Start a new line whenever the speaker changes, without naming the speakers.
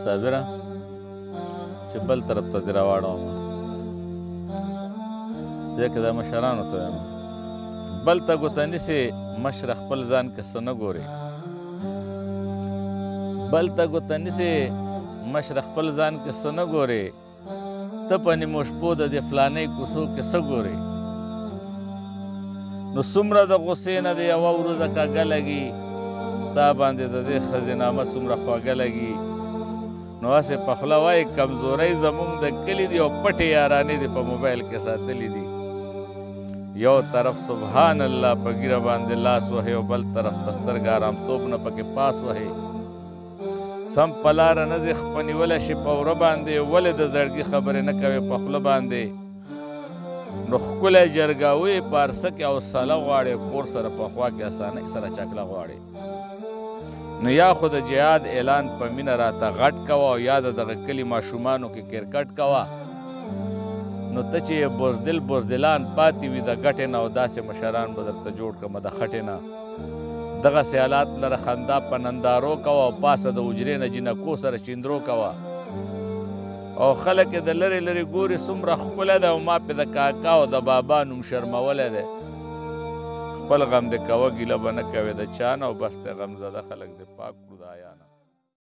صابره چې بل طرف ته دې راواړوم ځکه دا مشرانو ته وایم بل ته ګوته نیسې مشره خپل ځان کې څه نه ګورې بل ته ګوته نیسې مشره خپل ځان کې څه نه ګورې ته په نیمو شپو د دې فلانۍ کوڅو کې څه ګورې نو څومره د غوسې نه د یوه وروځه کاږه لګي تا باندې د دې ښځې نامه څومره خواږه لګي نو هسې په خوله وایي کمزورۍ زموږ د کلي دي او پټې یارانې دې په موبایل کې ساتلي دي یو طرف سبحان الله په ږیره باندې لاس وهي او بل طرف ته سترګه ارامتوب نه پکې پاس وهي سم په لاره نه ځې خپه نیولی شي په وره باندې ولې د زړګي خبرې نه کوې په خوله باندې نو ښکلی جرګاوي په ارسه کې حوصله غواړې کور سره په خوا کې اسانۍ سره چکله غواړې نو یا خو د جهاد اعلان په مینه راته غټ کوه او یا د دغه کلي ماشومانو کې کرکټ کوه نو ته چې بزدل بزدلان پاتې وي د ګټې نه او داسې مشران به درته جوړ کړمه د خټې نه دغسې حالات لره خندا په نندارو کوه او پاسه د حجرې نه جنکو سره چیندرو کوه او خلک یې د لرې لرې ګوري څومره ښکلی دی او ما پې د کاکا او د بابا نوم شرمولی دی خپل غم دې کوه ګیله به نه کوې د چا نه او بس دی غمزده خلک دې پاک کړو د حیا نه